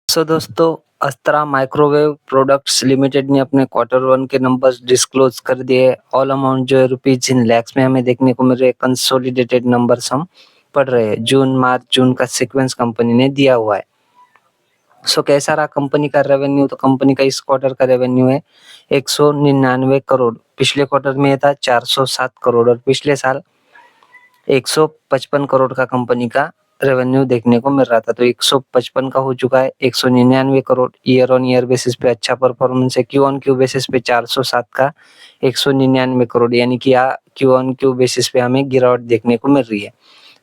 सो दोस्तों, अस्त्रा microwave products limited ने अपने क्वार्टर वन के नंबर्स डिस्क्लोज कर दिए। ऑल अमाउंट जो है रुपीज इन लैक्स में हमें देखने को मिल रहे हैं। कंसोलिडेटेड नंबर्स हम पढ़ रहे हैं। जून का सीक्वेंस कंपनी ने दिया हुआ है। सो कैसा रहा कंपनी का रेवेन्यू? तो कंपनी का इस क्वार्टर का रेवेन्यू है 199 करोड़। पिछले क्वार्टर में था 407 करोड़ और पिछले साल 155 करोड़ का कंपनी का रेवेन्यू देखने को मिल रहा था। तो 155 का हो चुका है 199 crore. Year on year basis पे अच्छा परफॉर्मेंस है। क्यू ऑन क्यू बेसिस पे 407 का 199 करोड़, यानी कि क्यू ऑन क्यू बेसिस पे हमें गिरावट देखने को मिल रही है।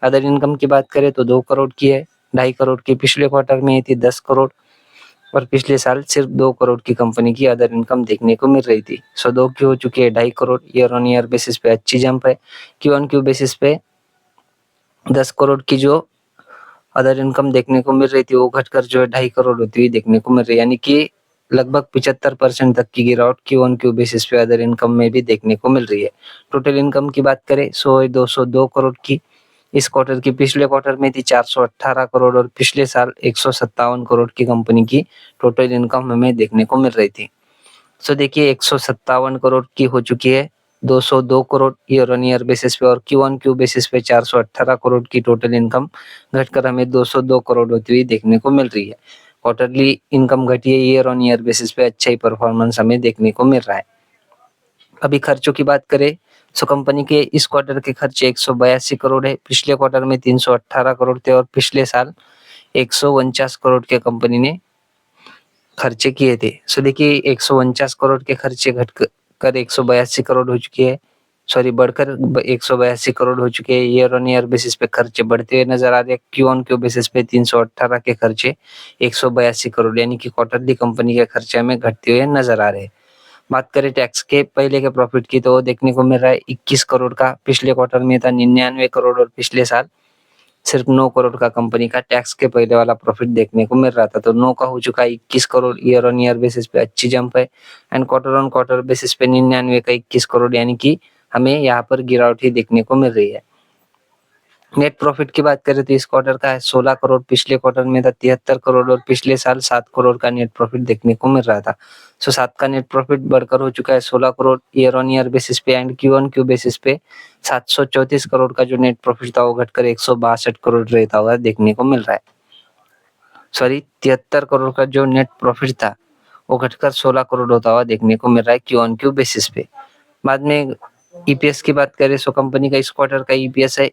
अदर इनकम की बात करें तो 2 करोड़ की है, 2.5 करोड़ की पिछले क्वार्टर में थी 10 करोड़ और पिछले साल सिर्फ 2 करोड़ की कंपनी की अदर इनकम देखने को मिल रही थी। सो 2 की हो चुकी है 2.5 crore. Year on year basis पे अच्छी जंप है। क्यू ऑन क्यू बेसिस पे 10 करोड़ की जो अदर इनकम देखने को मिल रही थी वो घटकर जो है 2.5 करोड़ होती हुई देखने को मिल रही है, यानी कि लगभग 75% तक की गिरावट क्यू ऑन क्यू बेसिस पे अदर इनकम में भी देखने को मिल रही है। टोटल इनकम की बात करें 202 करोड़ की इस क्वार्टर की। पिछले क्वार्टर में थी 418 करोड़ और पिछले साल 157 करोड़ की कंपनी की टोटल इनकम हमें देखने को मिल रही थी। सो देखिए 157 करोड़ की हो चुकी है 202 crore year on year basis पे और क्यू ऑन क्यू बेसिस पे 418 करोड़ की टोटल इनकम घटकर हमें 202 करोड़ होती हुई देखने को मिल रही है। क्वार्टरली इनकम घटी है, ईयर ऑन ईयर बेसिस पे अच्छा ही परफॉर्मेंस हमें देखने को मिल रहा है। अभी खर्चों की बात करें तो कंपनी के इस क्वार्टर के खर्चे 182 करोड़ है। पिछले क्वार्टर में 318 करोड़ थे और पिछले साल 149 करोड़ के कंपनी ने खर्चे किए थे। सो देखिए 149 करोड़ के खर्चे घटकर 182 करोड़ हो चुके हैं, बढ़कर 182 करोड़ हो चुके हैं। ईयर ऑन ईयर बेसिस पे खर्चे बढ़ते हुए नजर आ रहे हैं। क्यू ऑन क्यू बेसिस पे 318 के खर्चे 182 करोड़, यानी कि क्वार्टरली कंपनी के खर्चे हमें घटते हुए नजर आ रहे हैं। बात करें टैक्स के पहले के प्रॉफिट की तो वो देखने को मिल रहा है 21 करोड़ का। पिछले क्वार्टर में था 99 करोड़ और पिछले साल सिर्फ 9 करोड़ का कंपनी का टैक्स के पहले वाला प्रॉफिट देखने को मिल रहा था। तो 9 का हो चुका है 21 crore. Year on year basis पे अच्छी जंप है and quarter on quarter basis पे 99 का 21 करोड़, यानी कि हमें यहाँ पर गिरावट ही देखने को मिल रही है। नेट प्रॉफिट की बात करें तो इस क्वार्टर का है 16 करोड़। पिछले क्वार्टर में था 73 करोड़ और पिछले साल 7 करोड़ का नेट प्रॉफिट देखने को मिल रहा था। सो 7 का नेट प्रॉफिट बढ़कर हो चुका है 16 crore year on year basis पे and Q on Q basis पे 734 करोड़ का जो नेट प्रॉफिट था वो घटकर 162 करोड़ रहता हुआ देखने को मिल रहा है। 73 करोड़ का जो नेट प्रॉफिट था वो घटकर 16 करोड़ होता हुआ देखने को मिल रहा है क्यू ऑन क्यू बेसिस पे। बाद में ईपीएस की बात करें तो कंपनी का इस क्वार्टर का ईपीएस है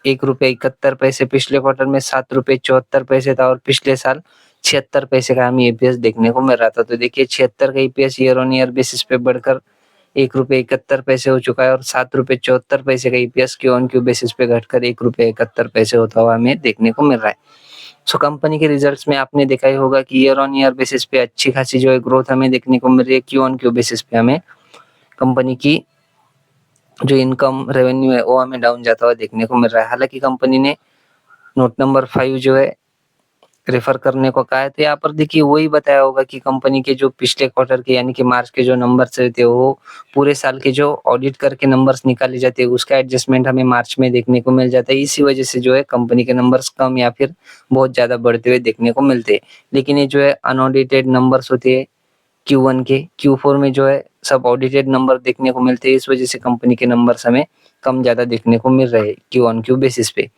1 रुपये 71 पैसे। पिछले क्वार्टर में 7 रुपये 74 पैसे था और पिछले साल 76 पैसे का हमें ईपीएस देखने को मिल रहा था। तो देखिए 76 का EPS year on year basis पे बढ़कर 1 रुपये 71 पैसे हो चुका है और 7 रुपये 74 पैसे का EPS Q on Q basis पे घटकर 1 रुपये 71 पैसे होता हुआ हमें देखने को मिल रहा है। सो कंपनी के रिजल्ट्स में आपने देखा ही होगा कि ईयर ऑन ईयर बेसिस पे अच्छी खासी जो है ग्रोथ हमें देखने को मिल रही है। क्यू ऑन क्यू बेसिस पे हमें कंपनी की जो इनकम रेवेन्यू है वो हमें डाउन जाता हुआ देखने को मिल रहा है। हालांकि कंपनी ने नोट नंबर 5 जो है रेफर करने को कहा है। तो यहाँ पर देखिए वही बताया होगा कि कंपनी के जो पिछले क्वार्टर के यानी कि मार्च के जो नंबर्स रहते हैं वो पूरे साल के जो ऑडिट करके नंबर्स निकाले जाते हैं उसका एडजस्टमेंट हमें मार्च में देखने को मिल जाता है। इसी वजह से जो है कंपनी के नंबर्स कम या फिर बहुत ज्यादा बढ़ते हुए देखने को मिलते हैं। लेकिन ये जो है अनऑडिटेड नंबर्स होते हैं Q1 के, Q4 में जो है सब ऑडिटेड नंबर देखने को मिलते हैं। इस वजह से कंपनी के नंबर्स हमें कम ज्यादा देखने को मिल रहे हैं क्यू ऑन क्यू बेसिस पे।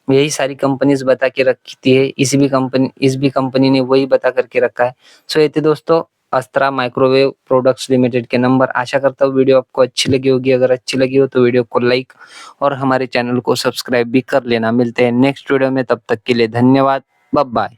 यही सारी कंपनीज बता के रखती है, इस भी कंपनी ने वही बता करके रखा है। सो ये थे दोस्तों अस्त्रा माइक्रोवेव प्रोडक्ट्स लिमिटेड के नंबर। आशा करता हूँ वीडियो आपको अच्छी लगी होगी। अगर अच्छी लगी हो तो वीडियो को लाइक और हमारे चैनल को सब्सक्राइब भी कर लेना। मिलते हैं नेक्स्ट वीडियो में, तब तक के लिए धन्यवाद, बाय बाय।